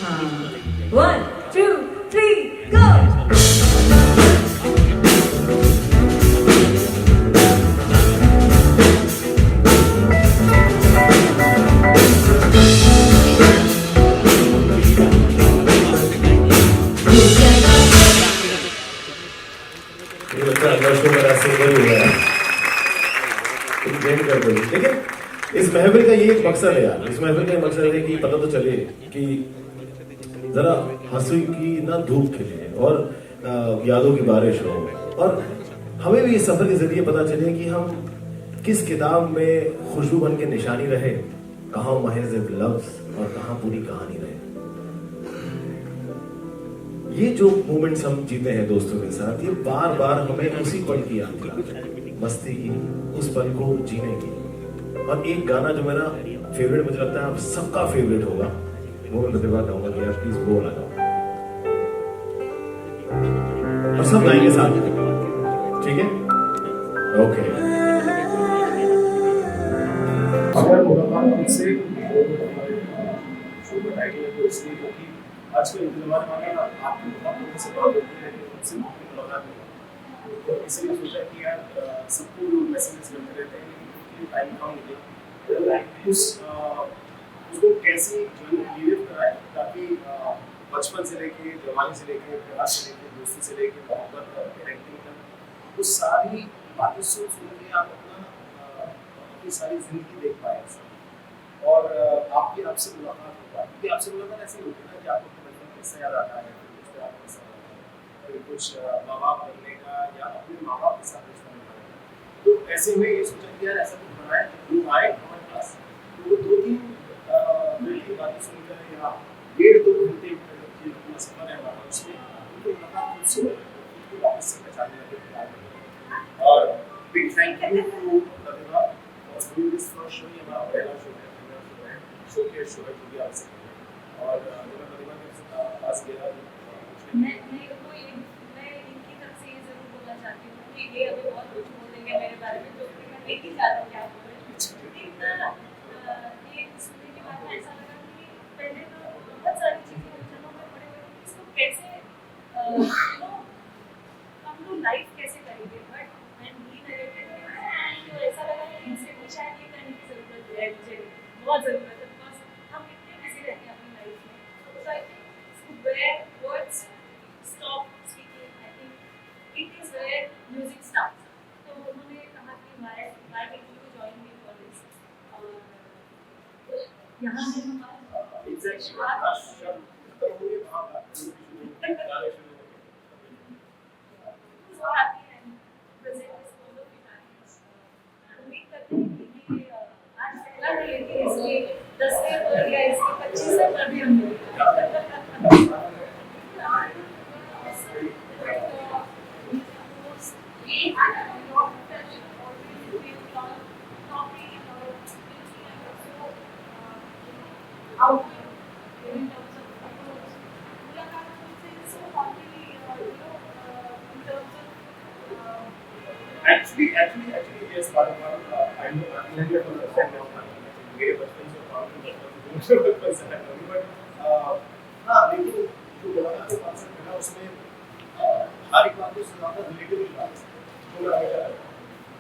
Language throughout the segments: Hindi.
हाँ 1 2 3 go ये बच्चा अंदर से बड़ा सिंगर हो गया ट्रेन कर दो। लेकिन इस महफिल का ये एक मकसद है यार, इस महफिल का एक मकसद है कि पता तो चले कि जरा हंसी की ना धूप खिले और यादों की बारिश हो, और हमें भी इस सफर के जरिए पता चले कि हम किस किताब में खुशबू बन के निशानी रहे, कहाँ महज एक लफ्ज और कहाँ पूरी कहानी रहे। ये जो मोमेंट्स हम जीते हैं दोस्तों के साथ, ये बार बार हमें उसी पल की याद दिलाते हैं, मस्ती की, उस पल को जीने की। और एक गाना जो मेरा फेवरेट, मुझे लगता है आप सबका फेवरेट होगा, वो मैं प्रतिभा कहूंगा कि यार प्लीज वो लगाओ और सब गाएंगे साथ, ठीक है? ओके। अगर मुलाकात हमसे शो का टाइटल है तो इसलिए क्योंकि आजकल के ज़माने में आपकी बहुत लोगों से बात होती है लेकिन उनसे मुलाकात नहीं होती, तो इसलिए सोचा कि यार सबको लोग मैसेज करते रहते हैं लेकिन टाइम कम मिले उसको कैसे लिव कराए ताकि बचपन से लेके जवानी से लेके प्यार से लेके दोस्ती से लेके मोहब्बत पैरेंटिंग तक उस सारी बातें सुन के आप अपनी सारी जिंदगी देख पाए और आपसे मुलाकात हो पाए, क्योंकि आपसे मुलाकात ऐसी होती है ना कि आपको अपने बचपन किस्सा याद आता है, फिर आपको किस्सा आता है, फिर कुछ माँ बाप बनने का या अपने माँ बाप के साथ रिश्ता निभाने का। तो ऐसे में ये सोचा कि यार ऐसा कुछ बनाए लोग आए हमारे पास, तो वो 2-3 मिनट की बातें सुनकर या 1.5-2 घंटे की अपना सफर है हमारा, उसमें उनको मुलाकात खुद से उनको वापस से पहचानने लगे। और big thank you to Pratibha for doing this first show. ये हमारा पहला शो है, शो के शो है जो भी आप सकते हैं। और जब मैं प्रतिभा के पास गया मैं इनकी तरफ से ये जरूर बोलना चाहती हूँ कि ये अभी बहुत कुछ बोलेंगे मेरे बारे में, जो कि मैं नहीं चाहती हूँ क्या बोले, लेकिन ये सुनने के बाद ऐसा लगा कि पहले तो बहुत सारी चीज़ें उलझनों में पड़े हुए थे, इसको कैसे हम लोग लाइफ कैसे करेंगे, बट मैं नहीं नरेटेड तो ऐसा लगा कि इनसे शायद ये करने की ज़रूरत है, मुझे बहुत ज़रूरत है, बिकॉज हम इतने बिजी रहते हैं अपनी लाइफ में। So I think where words stop speaking, I think it is where music starts. तो उन्होंने कहा कि why did you join me for this? यहाँ पे हमारा so happy and present this all of you guys. उम्मीद करते हैं कि ये आज पहला डे है, इसलिए 10वें पर या इसके 25वें पर भी हम मिलेंगे। Actually, yes, I know मेरे बचपन से बचपन से बट हाँ, लेकिन जो मुलाकात का कॉन्सेप्ट है ना उसमें हर एक बात को ज़्यादा रिलेटेबल बात है, थोड़ा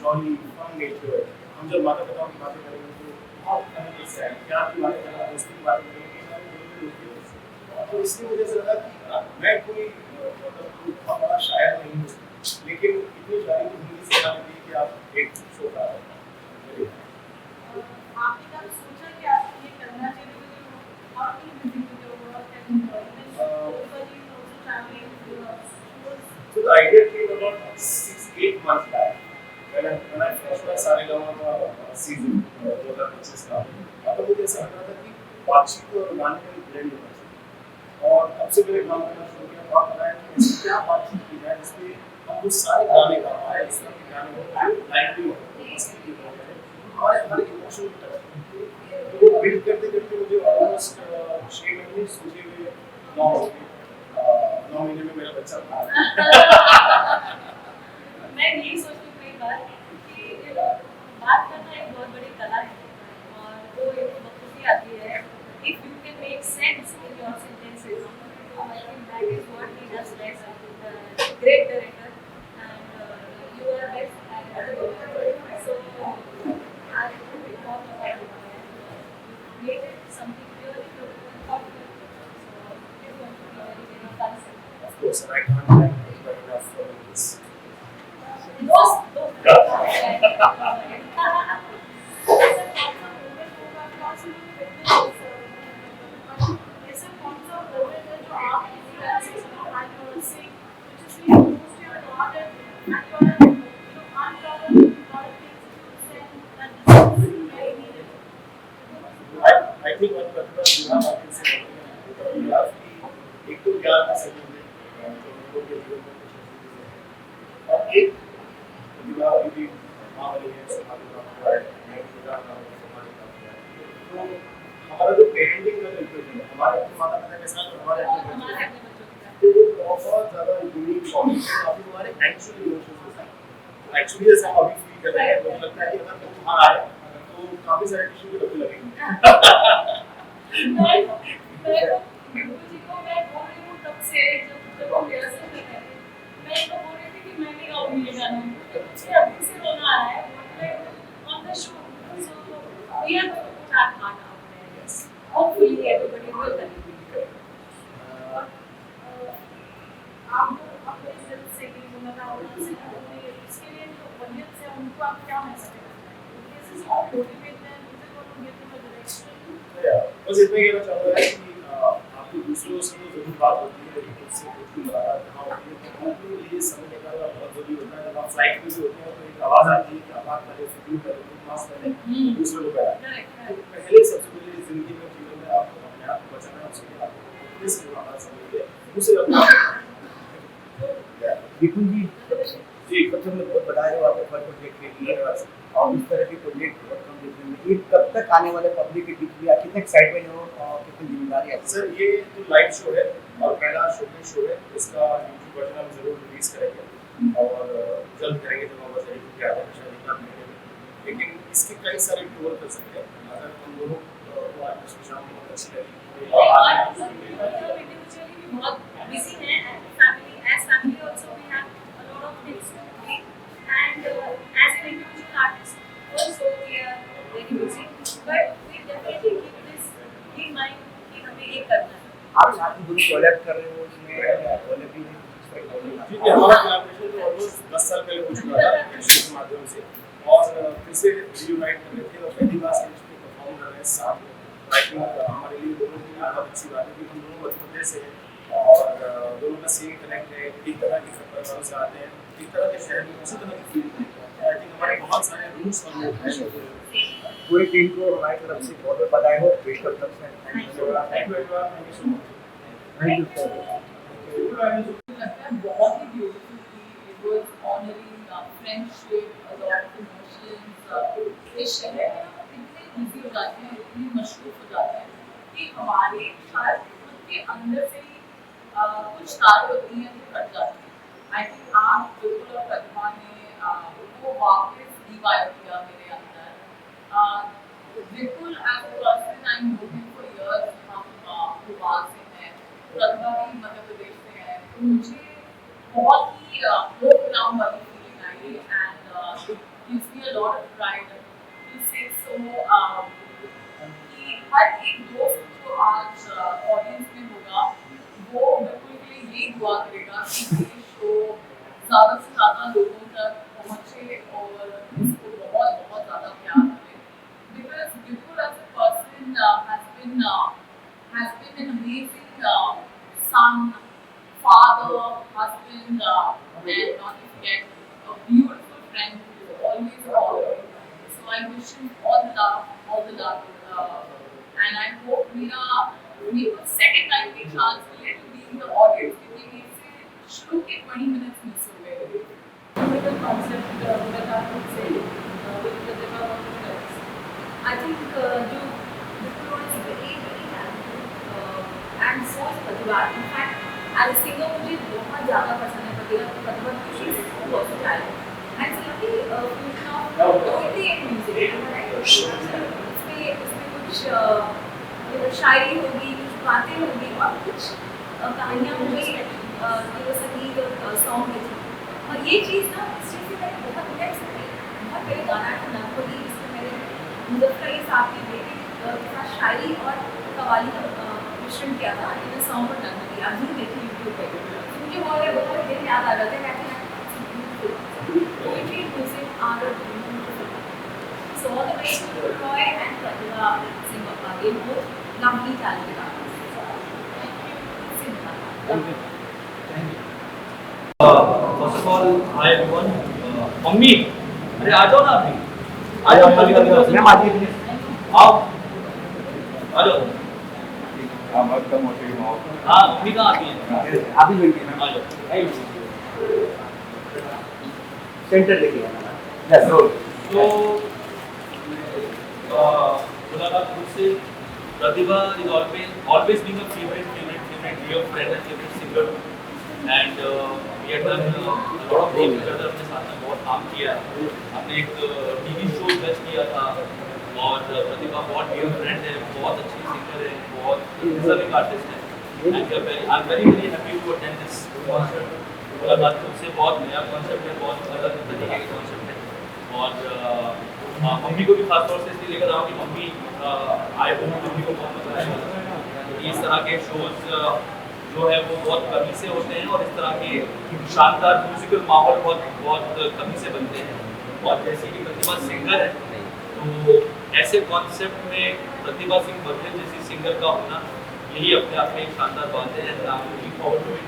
जॉली फन नेचर। हम जब माता पिता की बातें करेंगे तो बहुत अलग किस्सा है, प्यार की बातें करेंगे, दोस्ती की बातें करेंगे, तो इसलिए मुझे ऐसा लगा कि मैं कोई बहुत बड़ा शायर नहीं हूँ, लेकिन इतनी शायरी की जिंदगी से आ रही कि आप एक शो का आपने कब सोचा कि आपको ये करना चाहिए, और भी म्यूजिक वीडियो और So the idea came about 6-8 months back when I finished my Saregama season 2025 का। अब मुझे ऐसा लग रहा था कि बातचीत और गाने का ब्लेंड होना चाहिए, और अब से मेरे गाने का शुरू किया, आप बताएं कि क्या बातचीत की जाए जिसमें हम वो सारे गाने गा पाए, इस तरह के गाने होते लाइव भी होते हैं, मस्ती भी होते हैं, हमारे हर इमोशन टच वो बिल्ड करते करते मुझे ऑलमोस्ट 6 महीने सोचे हुए 9 महीने में मेरा बच्चा था। मैं यही सोचती हूँ कई बार कि बात करना एक बहुत बड़ी कला है, और वो एक बखूबी आती है। If you can make sense in your sentences. I think that is what he does best. Great director, and you are best at the so I think we talked about it. You created something really good and thoughtful. So it is going to be very, very fun. Of course, and I can't thank you very enough for this. Those I think one particular विवाह आपके से विवाह की एक तो प्यार का संबंध है जो हम लोग के जीवन में कुछ और एक विवाह भी माँ वाली है समाज का हुआ है मैं विवाह का समाज का हुआ है तो हमारा जो पेरेंटिंग का जो इक्वेशन है हमारे माता पिता के साथ हमारे अपने बच्चों के साथ तो बहुत ज़्यादा यूनिक टॉपिक है काफी हमारे एक्चुअली इमोशंस के साथ एक्चुअली जैसे हम अभी फील कर रहे हैं मुझे लगता है कि अगर तुम वहाँ आए तो काफी सारे टिश्यू के डब्बे लगेंगे मैं गुरुजी को मैं बोल रही हूँ तब से जब हम रिहर्सल में थे मैं तो बोल रही थी कि मैं नहीं गाऊंगी ये गाना मुझे अभी से रोना आ रहा है मतलब on the show so we are going to start heart out yes hopefully everybody will connect आपको अपने दिल से भी बोलना होगा इसके लिए जो वंदित से उनको आप क्या मैसेज देना चाहेंगे this is all motivate them this is what will give them a direction बस इतना कहना चाहूँगा कि आपकी दूसरों से तो जरूर बात होती है लेकिन उससे खुद की मुलाकात कहाँ होती है तो आपके लिए समय निकालना बहुत जरूरी होता है जब आप फ्लाइट में भी होते हैं तो एक आवाज़ आती है कि आप बात करें फिक्र करें मास्क करें दूसरे को करें तो पहले सबसे पहले जिंदगी में जीवन में आपको अपने आप को बचाना है उसके लिए आपको किस मुलाकात समझिए दूसरे अपना विपुल जी बच्चों ने बहुत बताया हो आपके फर्स्ट प्रोजेक्ट के लिए और इस तरह के प्रोजेक्ट बहुत कम देखने में ये कब तक आने वाले पब्लिक के बीच में कितने एक्साइटमेंट हो और कितनी जिम्मेदारी है सर ये जो लाइव शो है और पहला शूटिंग शो है इसका यूट्यूब वर्जन हम जरूर रिलीज करेंगे और जल्द करेंगे जब हम बस एडिटिंग के आगे शायद एक महीने में लेकिन इसके कई सारे टूर कर सकते हैं अगर हम दोनों को आज शाम बहुत अच्छी लगी और individually we बहुत busy हैं as family also we have a lot of things to do and as an individual artist also we are very busy but we definitely keep this in mind कि हमें ये करना है आप साथ में दोनों कोलैब कर रहे हो उसमें कोलैब भी ठीक है हमारा कोलैबोरेशन तो ऑलमोस्ट 10 साल पहले हो चुका था इंडस्ट्री के माध्यम से और फिर से रियूनाइट कर रहे थे और पहली बार स्टेज पे परफॉर्म कर रहे हैं साथ में आई थिंक हमारे लिए दोनों की बहुत अच्छी बात है कि हम दोनों मध्य से हैं और दोनों का सेम कनेक्ट है एक तरह के परिवारों से आते हैं एक तरह के शहर में उसी तरह की फील है आई थिंक हमारे बहुत सारे रूट्स और लोग हैं पूरी टीम को हमारी तरफ से बहुत बहुत बधाई हो best of luck sir thank you thank you so much लगता है बहुत ही ब्यूटीफुल थी it was honouring friendship a lot of emotions ये शहर इतने बिजी हो जाते हैं इतने मशरूफ हो जाते हैं कि हमारे शायद खुद के अंदर से ही कुछ तार होती हैं जो कट जाती हैं आई थिंक आप बिल्कुल और प्रतिभा ने वो वापस रिवाइव किया मेरे अंदर बिल्कुल as a person I am looking for years हम भोपाल से हैं प्रतिभा भी मध्य प्रदेश से है तो मुझे बहुत ही लो ग्राउंड वाली फीलिंग आई and gives me a lot of pride to say so कि हर एक दोस्त जो आज ऑडियंस में होगा वो बिल्कुल के लिए यही दुआ करेगा कि ये शो ज़्यादा से ज़्यादा लोगों तक पहुँचे और इसको बहुत बहुत ज़्यादा प्यार मिले बिकॉज बिल्कुल as a person has been an amazing son, father, husband, and not to forget a beautiful friend who is always following. So I wish him all the love, and I hope मेरे को second time भी chance मिले to be in the audience क्योंकि मेरे से शुरू के 20 minutes मिस हो गए. with the concept that I would say with the development. I think जो Vipul is very talented and so is Pratibha. In fact, as a singer मुझे बहुत ज़्यादा पसंद है Pratibha because she is so versatile and it's a lovely fusion of poetry and music. इसमें कुछ शायरी होगी बातें होंगी और कुछ कहानियाँ होंगी जो संगीत और सॉन्ग में थी। और ये चीज़ ना स्टेज पे मैंने बहुत रिलैक्स करी। बहुत बड़े गाना था नागपुरी, जिसमें मैंने मुजफ्फर अली साहब के बेटे के साथ शायरी और कवाली का मिश्रण किया था इन अ सॉन्ग और नागपुरी। आप जरूर देखिए यूट्यूब पे, क्योंकि वो दिन याद आ रहे थे। Poetry, music, art, or beautiful. So all the way to Roy and Pratibha Singh Papa, they both lovely talented artists. Thank you. First of all, hi everyone. Mummy, अरे आ जाओ ना अभी। आ जाओ मैम आती है। आओ। आ जाओ। हाँ बहुत कम होती है। हाँ मम्मी कहाँ आती है? आप ही बैठिए मैम। आ जाओ। सेंटर देखिए। तो मुलाकात मुझसे प्रतिभा is always being a favorite dear friend and favorite singer, and we had done a lot of work together। अपने साथ में बहुत काम किया। हमने एक टीवी शो लॉन्च किया था और प्रतिभा बहुत dear friend है, बहुत अच्छी सिंगर है, बहुत deserving artist है, and I'm very happy to attend this concert। मुलाकात मुझसे बहुत नया कॉन्सेप्ट है, बहुत अलग तरीके का कॉन्सेप्ट है। और मम्मी को भी खास तौर से इसलिए लेकर आऊँ कि मम्मी आए हो, मम्मी को बहुत मजा आएगा। इस तरह के शोज जो है वो बहुत कमी से होते हैं और इस तरह के शानदार म्यूजिकल माहौल बहुत कमी से बनते हैं। और जैसे कि प्रतिभा सिंगर है, तो ऐसे कॉन्सेप्ट में प्रतिभा सिंह बघेल जैसी सिंगर का होना यही अपने आप में एक शानदार बात है। And I am looking forward to it.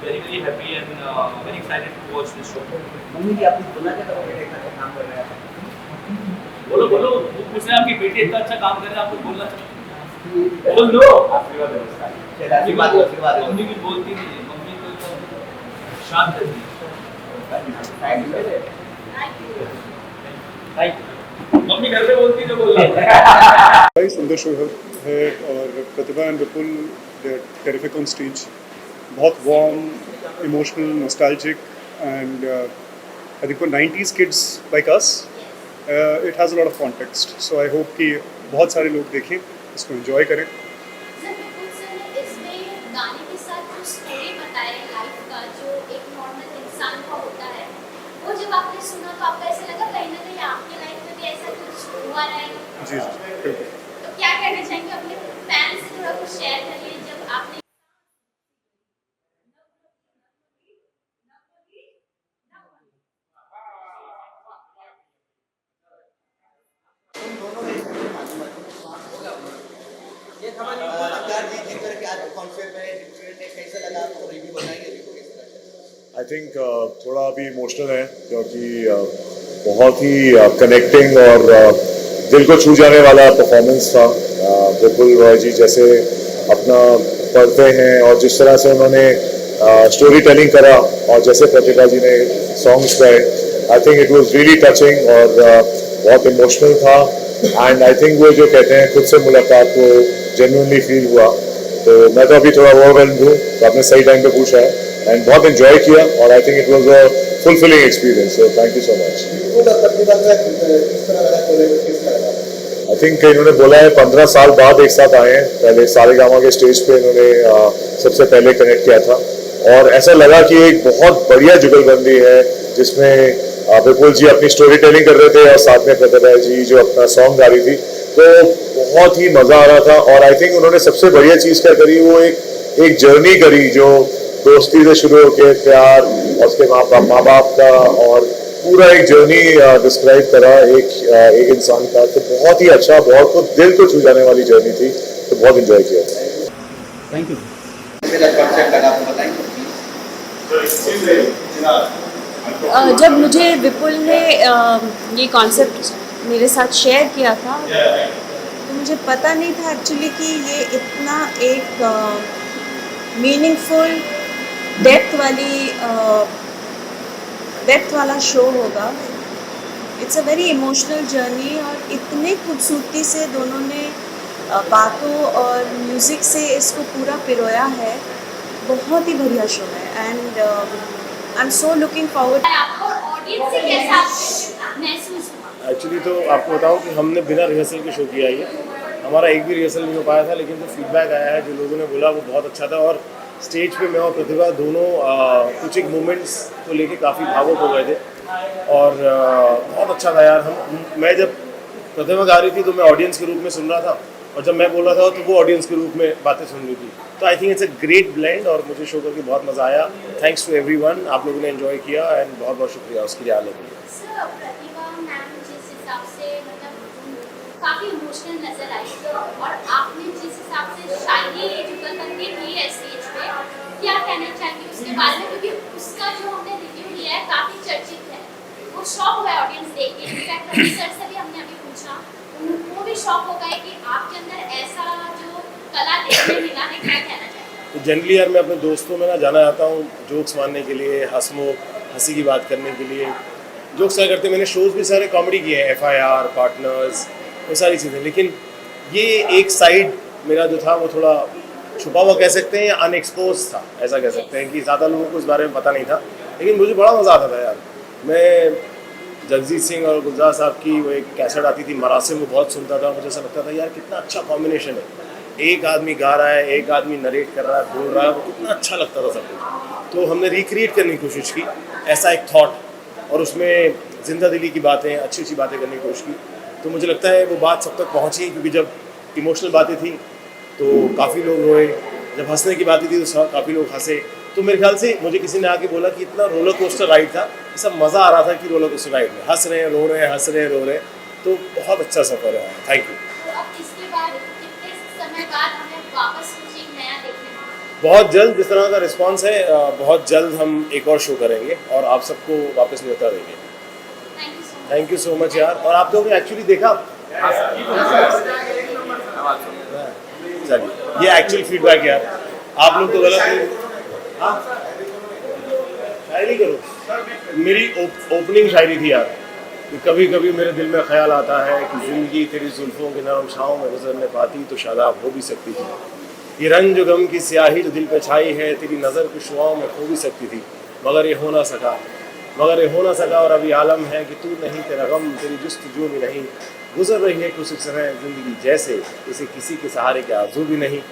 very happy and very excited to watch this show। Mummy ji आपने बोला क्या था बेटे का काम कर रहा है? बोलो वो पूछ रहे हैं आपकी बेटी इतना अच्छा काम कर रहे हैं, आपको बोलना चाहिए। बोल दो। आशीर्वाद आशीर्वाद। मम्मी की बोलती नहीं है, मम्मी तो एकदम शांत रहती है। मम्मी घर पे बोलती है, बोल रहा भाई सुंदर शो है और Pratibha and Vipul they are terrific on stage. बहुत warm, emotional, nostalgic and I think for 90s kids like us it has a lot of context, so I hope कि बहुत सारे लोग देखें, इसको एंजॉय करें। सर विपुल सर ने इसमें गाने के साथ जो स्टोरी बताया लाइफ का, जो एक नॉर्मल इंसान का होता है, वो जब आपने सुना तो आपको ऐसा लगा कहीं ना कहीं आपके लाइफ में भी ऐसा कुछ हुआ है? जी बिल्कुल। तो क्या कहना चाहेंगे अपने फैंस से, थोड़ा कुछ शेयर करिए जब आपने आई थिंक थोड़ा अभी इमोशनल है क्योंकि बहुत ही कनेक्टिंग और दिल को छू जाने वाला परफॉर्मेंस था। विपुल रॉय जी जैसे अपना पढ़ते हैं और जिस तरह से उन्होंने स्टोरी टेलिंग करा और जैसे प्रतिभा जी ने सॉन्ग्स गाए, I think it was really touching और बहुत इमोशनल था। एंड आई थिंक वो जो कहते हैं खुद से मुलाकात को जेन्युइनली फील हुआ। तो मैं तो अभी थोड़ा ओवरवेल्म्ड हूँ, तो आपने सही टाइम पे पूछा है एंड बहुत एंजॉय किया और I think it was a fulfilling experience, so thank you so much. I think इन्होंने बोला है 15 साल बाद एक साथ आए हैं। पहले सारेगामा के स्टेज पे इन्होंने सबसे पहले कनेक्ट किया था और ऐसा लगा कि एक बहुत बढ़िया जुगलबंदी है जिसमें विपुल जी अपनी स्टोरी टेलिंग कर रहे थे और साथ में प्रतिभा जी जो अपना सॉन्ग गा रही थी, तो बहुत ही मजा आ रहा था। और आई थिंक उन्होंने सबसे बढ़िया चीज क्या करी, वो एक जर्नी करी जो दोस्ती से शुरू होकर प्यार और उसके माँ बाप का और पूरा एक जर्नी डिस्क्राइब करा एक इंसान का। तो बहुत ही अच्छा, बहुत को दिल को छू जाने वाली जर्नी थी, तो बहुत एंजॉय किया। Thank you. जब मुझे विपुल ने ये कॉन्सेप्ट मेरे साथ शेयर किया था तो मुझे पता नहीं था एक्चुअली कि ये इतना एक मीनिंगफुल डेप्थ वाला शो होगा। It's a very emotional journey और इतने खूबसूरती से दोनों ने बातों और म्यूज़िक से इसको पूरा पिरोया है। बहुत ही बढ़िया शो है and I am so looking forward. आपको ऑडियंस से कैसा महसूस हुआ? एक्चुअली तो आपको बताऊं कि हमने बिना रिहर्सल के शो किया ये हमारा एक भी रिहर्सल नहीं हो पाया था, लेकिन जो फीडबैक आया है, जो लोगों ने बोला, वो बहुत अच्छा था। और स्टेज पे मैं और प्रतिभा दोनों कुछ एक मोमेंट्स को लेके काफ़ी भावुक हो गए थे और बहुत अच्छा था यार। मैं जब प्रतिभा गा रही थी तो मैं ऑडियंस के रूप में सुन रहा था, और जब मैं बोल रहा था तो वो ऑडियंस के रूप में बातें सुन रही थी। तो I think it's a great blend और मुझे शो करके बहुत मज़ा आया। थैंक्स टू एवरीवन, आप लोगों ने एंजॉय किया एंड बहुत बहुत शुक्रिया उसके लिए आने के लिए। सर, प्रतिभा मैम जिस हिसाब से मतलब काफ़ी इमोशनल नजर आई, और आपने जिस हिसाब से शायरी जुगलबंदी की है स्टेज पे, क्या कहना चाहेंगे उसके बारे में? क्योंकि उसका जो हमने रिव्यू लिया है काफ़ी चर्चित है, वो शॉक हुआ है ऑडियंस देख के। इनफैक्ट रवि सर से भी हमने अभी पूछा, वो भी शॉक हो गए कि आपके अंदर ऐसा जो कला देखने मिला है। क्या कहना चाहेंगे? तो जनरली यार मैं अपने दोस्तों में ना जाना चाहता हूँ जोक्स मारने के लिए, हंसी की बात करने के लिए। जोक्स क्या करते हैं, मैंने शोज़ भी सारे कॉमेडी किए हैं, FIR, पार्टनर्स, वो सारी चीज़ें। लेकिन ये एक साइड मेरा जो था वो थोड़ा छुपा हुआ कह सकते हैं या अनएक्सपोज था, ऐसा कह सकते हैं कि ज़्यादा लोगों को इस बारे में पता नहीं था। लेकिन मुझे बड़ा मज़ा आता था यार। मैं जगजीत सिंह और गुलजार साहब की वो एक कैसेट आती थी मरासिम, वो बहुत सुनता था। मुझे ऐसा लगता था यार कितना अच्छा कॉम्बिनेशन है, एक आदमी गा रहा है, एक आदमी नरेट कर रहा है, बोल रहा है, वो कितना अच्छा लगता था सब कुछ। तो हमने रिक्रिएट करने की कोशिश की ऐसा एक थॉट, और उसमें जिंदा दिली की बातें, अच्छी अच्छी बातें करने की कोशिश की। तो मुझे लगता है वो बात सब तक पहुँची, क्योंकि जब इमोशनल बातें थी तो काफ़ी लोग रोए, जब हंसने की बातें थी तो काफ़ी लोग हंसे। तो मेरे ख्याल से मुझे किसी ने आके बोला कि इतना रोलर कोस्टर राइड था, सब मज़ा आ रहा था कि रोलर कोस्टर राइड में हंस रहे हैं, रो रहे हैं, हंस रहे हैं, रो रहे हैं। तो बहुत अच्छा सफ़र है। Thank you. तो अब इसके बाद कितने समय बाद हमें वापस कुछ एक नया देखने को? बहुत जल्द, जिस तरह का रिस्पांस है, बहुत जल्द हम एक और शो करेंगे और आप सबको वापस न्योता देंगे। थैंक यू सो मच यार। और आप लोगों ने एक्चुअली देखा, चलिए ये एक्चुअल फीडबैक यार, आप लोग तो गलत नहीं। हाँ शायरी करो, मेरी ओपनिंग शायरी थी यार कि कभी कभी मेरे दिल में ख्याल आता है कि ज़िंदगी तेरी जुल्फ़ों की नरम छाँव में गुजरने पाती तो शादाब हो भी सकती थी। ये रंज गम की स्याही जो दिल पे छाई है, तेरी नज़र की शुआओं में खो भी सकती थी, मगर ये हो ना सका, और अभी आलम है कि तू नहीं, तेरा गम, तेरी जुस्तजू भी नहीं। गुजर रही है कुछ समय ज़िंदगी जैसे इसे किसी के सहारे के आरज़ू भी नहीं।